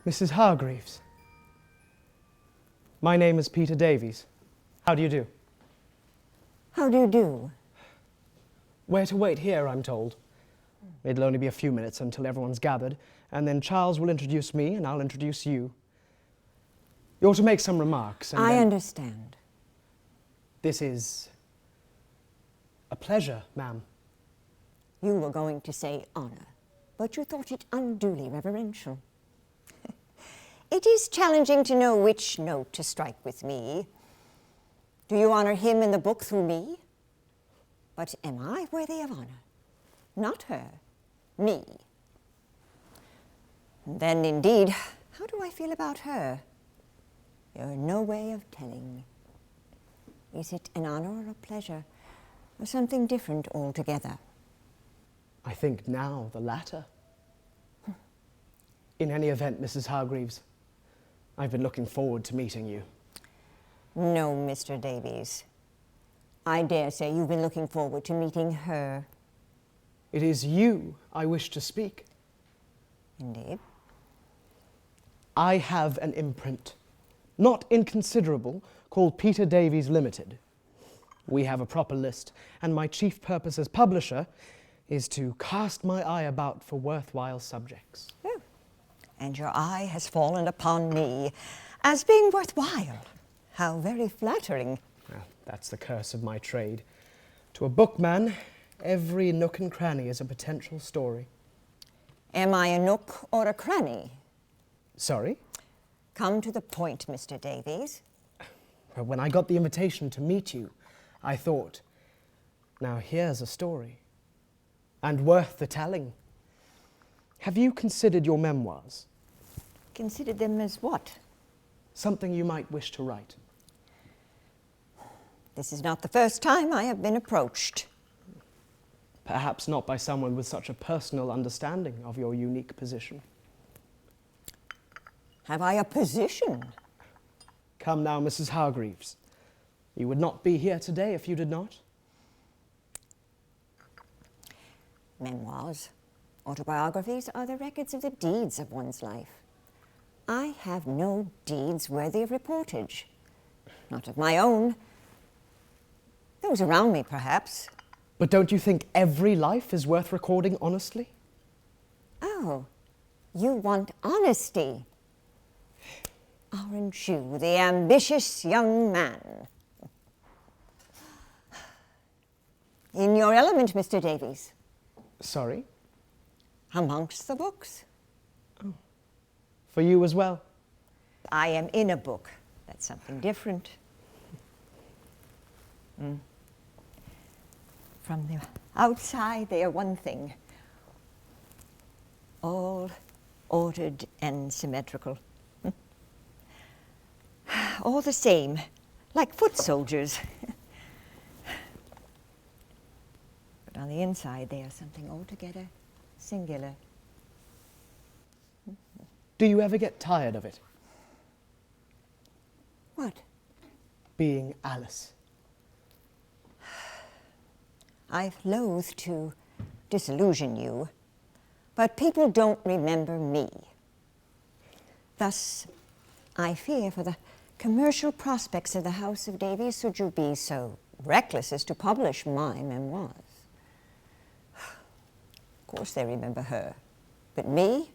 Mrs. Hargreaves. My name is Peter Davies. How do you do? How do you do? We're to wait here, I'm told. It'll only be a few minutes until everyone's gathered, and then Charles will introduce me and I'll introduce you. You're to make some remarks and I understand. This is a pleasure, ma'am. You were going to say honor, but you thought it unduly reverential. It is challenging to know which note to strike with me. Do you honor him in the book through me? But am I worthy of honor? Not her, me. And then, indeed, how do I feel about her? You're no way of telling. Is it an honor or a pleasure, or something different altogether? I think now the latter. In any event, Mrs. Hargreaves, I've been looking forward to meeting you. No, Mr. Davies. I dare say you've been looking forward to meeting her. It is you I wish to speak. Indeed. I have an imprint, not inconsiderable, called Peter Davies Limited. We have a proper list, and my chief purpose as publisher is to cast my eye about for worthwhile subjects. Oh. And your eye has fallen upon me as being worthwhile. How very flattering. Well, that's the curse of my trade. To a bookman, every nook and cranny is a potential story. Am I a nook or a cranny? Sorry? Come to the point, Mr. Davies. Well, when I got the invitation to meet you, I thought, now here's a story, and worth the telling. Have you considered your memoirs? Considered them as what? Something you might wish to write. This is not the first time I have been approached. Perhaps not by someone with such a personal understanding of your unique position. Have I a position? Come now, Mrs. Hargreaves. You would not be here today if you did not. Memoirs, autobiographies are the records of the deeds of one's life. I have no deeds worthy of reportage. Not of my own. Those around me, perhaps. But don't you think every life is worth recording honestly? Oh, you want honesty. Aren't you the ambitious young man? In your element, Mr. Davies. Sorry? Amongst the books. Oh. For you as well? I am in a book. That's something different. From the outside, they are one thing. All ordered and symmetrical. All the same, like foot soldiers. But on the inside, they are something altogether singular. Do you ever get tired of it? What? Being Alice. I've loathed to disillusion you, but people don't remember me. Thus, I fear for the commercial prospects of the House of Davies should you be so reckless as to publish my memoirs. Of course they remember her, but me?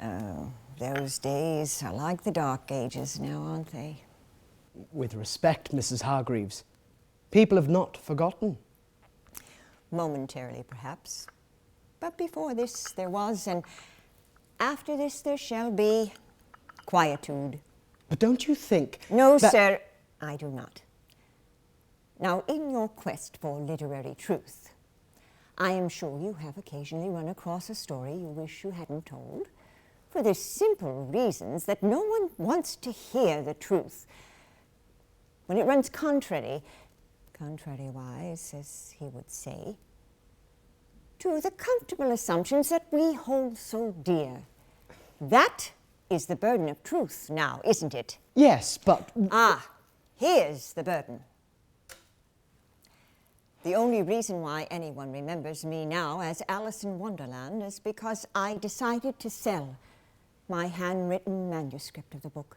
Oh, those days are like the Dark Ages now, aren't they? With respect, Mrs. Hargreaves, people have not forgotten. Momentarily, perhaps. But before this there was, and after this there shall be, quietude. But don't you think No, that... sir, I do not. Now, in your quest for literary truth, I am sure you have occasionally run across a story you wish you hadn't told, for the simple reasons that no one wants to hear the truth. When it runs contrariwise, as he would say, to the comfortable assumptions that we hold so dear. That is the burden of truth now, isn't it? Yes, but... Ah, here's the burden. The only reason why anyone remembers me now as Alice in Wonderland is because I decided to sell my handwritten manuscript of the book.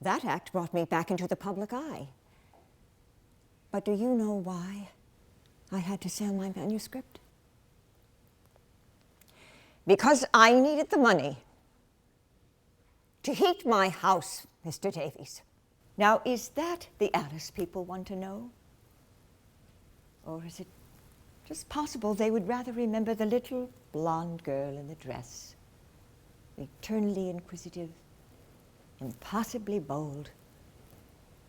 That act brought me back into the public eye. But do you know why I had to sell my manuscript? Because I needed the money to heat my house, Mr. Davies. Now, is that the Alice people want to know? Or is it just possible they would rather remember the little blonde girl in the dress, eternally inquisitive, impossibly bold,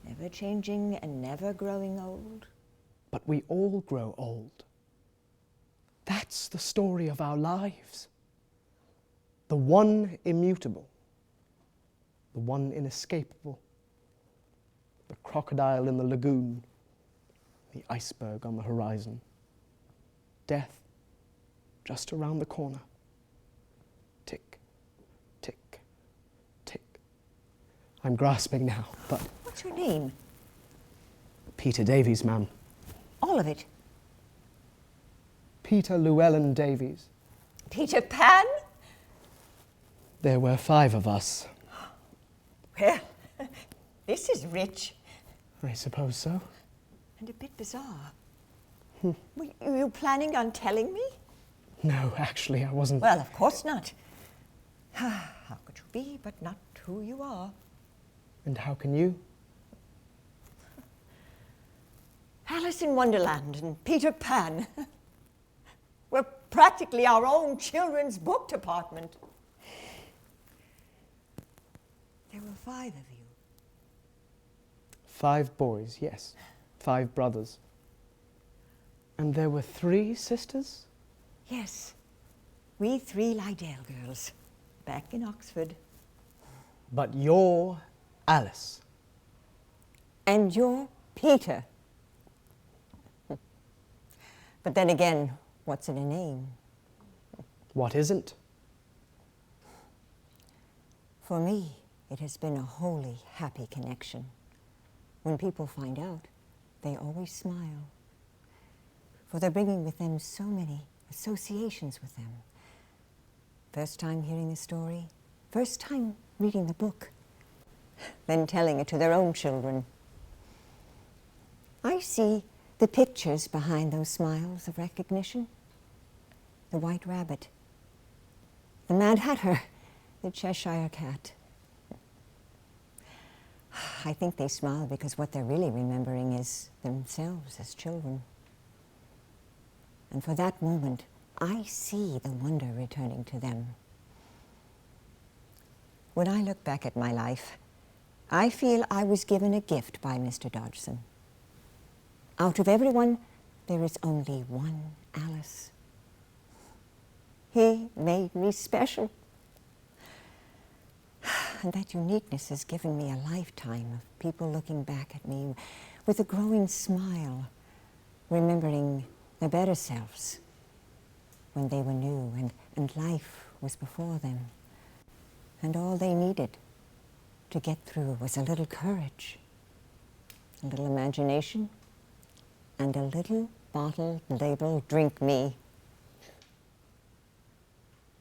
never changing and never growing old? But we all grow old. That's the story of our lives. The one immutable, the one inescapable, the crocodile in the lagoon, the iceberg on the horizon. Death just around the corner. Tick, tick, tick. I'm grasping now, but... What's your name? Peter Davies, ma'am. All of it. Peter Llewellyn Davies. Peter Pan? There were 5 of us. Well, this is rich. I suppose so. And a bit bizarre. Were you planning on telling me? No, actually, I wasn't. Well, of course not. How could you be but not who you are? And how can you? Alice in Wonderland and Peter Pan. We're practically our own children's book department. There were 5 of you. 5 boys, yes. 5 brothers. And there were 3 sisters? Yes, we 3 Liddell girls, back in Oxford. But you're Alice. And you're Peter. But then again, what's in a name? What isn't? For me, it has been a wholly happy connection. When people find out, they always smile. For they're bringing with them so many associations with them. First time hearing the story, first time reading the book, then telling it to their own children. I see the pictures behind those smiles of recognition. The White Rabbit, the Mad Hatter, the Cheshire Cat. I think they smile because what they're really remembering is themselves as children. And for that moment, I see the wonder returning to them. When I look back at my life, I feel I was given a gift by Mr. Dodgson. Out of everyone, there is only one Alice. He made me special. And that uniqueness has given me a lifetime of people looking back at me with a growing smile, remembering their better selves when they were new and life was before them. And all they needed to get through was a little courage, a little imagination, and a little bottle labeled "Drink Me."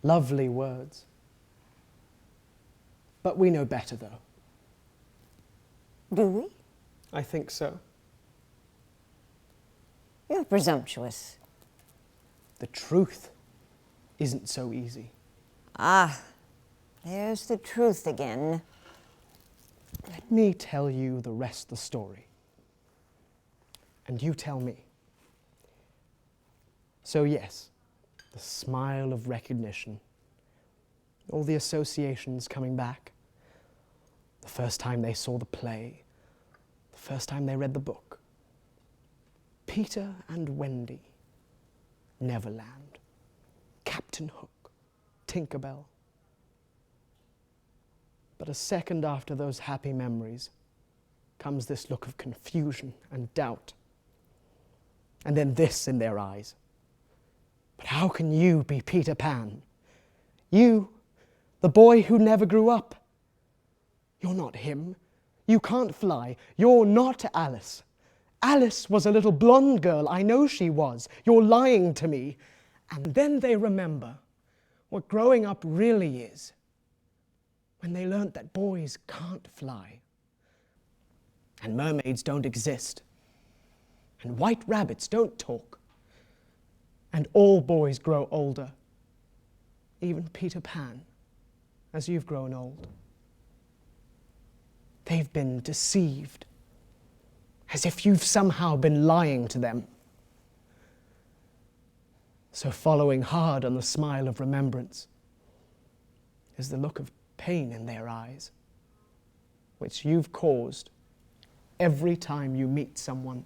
Lovely words. But we know better, though. Do we? I think so. You're presumptuous. The truth isn't so easy. Ah, there's the truth again. Let me tell you the rest of the story. And you tell me. So yes, the smile of recognition, all the associations coming back, the first time they saw the play, the first time they read the book. Peter and Wendy, Neverland, Captain Hook, Tinkerbell. But a second after those happy memories comes this look of confusion and doubt. And then this in their eyes. But how can you be Peter Pan? You, the boy who never grew up. You're not him. You can't fly. You're not Alice. Alice was a little blonde girl. I know she was. You're lying to me. And then they remember what growing up really is, when they learnt that boys can't fly, and mermaids don't exist, and white rabbits don't talk, and all boys grow older, even Peter Pan, as you've grown old. They've been deceived, as if you've somehow been lying to them. So following hard on the smile of remembrance is the look of pain in their eyes, which you've caused every time you meet someone.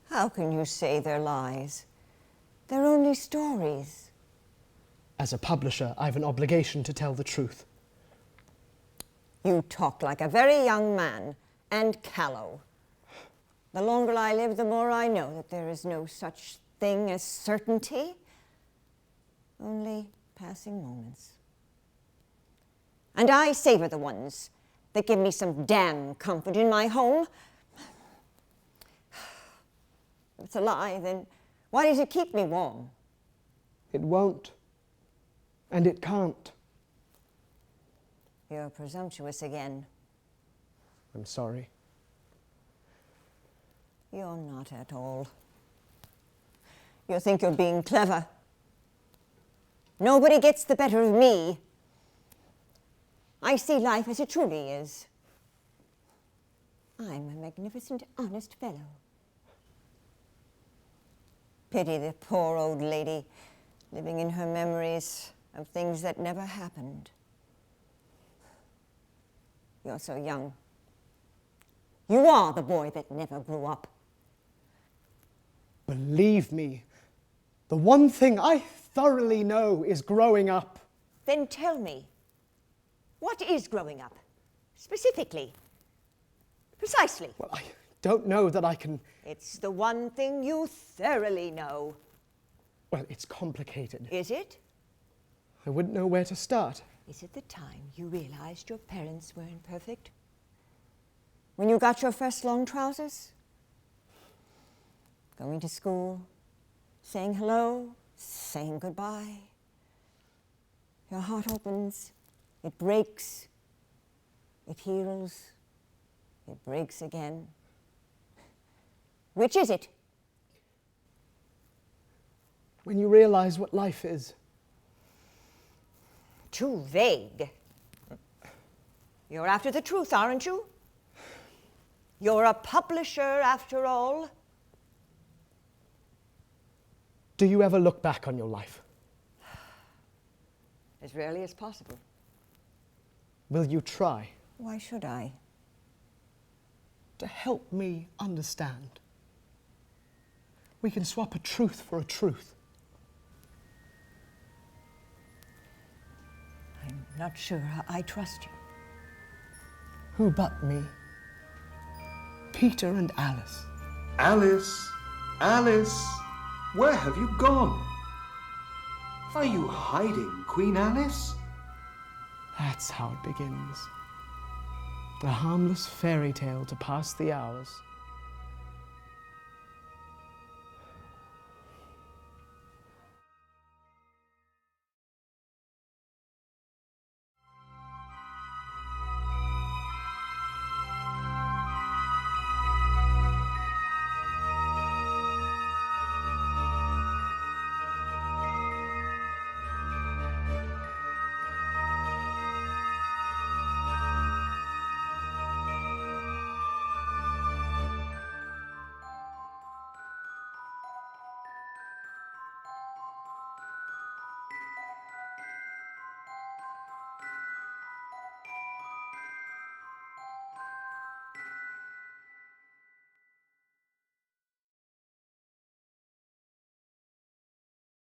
How can you say they're lies? They're only stories. As a publisher, I've an obligation to tell the truth. You talk like a very young man, and callow. The longer I live, the more I know that there is no such thing as certainty, only passing moments. And I savor the ones that give me some damn comfort in my home. If it's a lie, then why does it keep me warm? It won't, and it can't. You're presumptuous again. I'm sorry. You're not at all. You think you're being clever. Nobody gets the better of me. I see life as it truly is. I'm a magnificent, honest fellow. Pity the poor old lady living in her memories of things that never happened. You're so young. You are the boy that never grew up. Believe me, the one thing I thoroughly know is growing up. Then tell me, what is growing up? Specifically. Precisely. Well, I don't know that I can... It's the one thing you thoroughly know. Well, it's complicated. Is it? I wouldn't know where to start. Is it the time you realized your parents were imperfect? When you got your first long trousers? Going to school, saying hello, saying goodbye. Your heart opens, it breaks, it heals, it breaks again. Which is it? When you realize what life is. Too vague. You're after the truth, aren't you? You're a publisher, after all. Do you ever look back on your life? As rarely as possible. Will you try? Why should I? To help me understand. We can swap a truth for a truth. I'm not sure I trust you. Who but me? Peter and Alice. Alice, Alice, where have you gone? Are you hiding, Queen Alice? That's how it begins. A harmless fairy tale to pass the hours.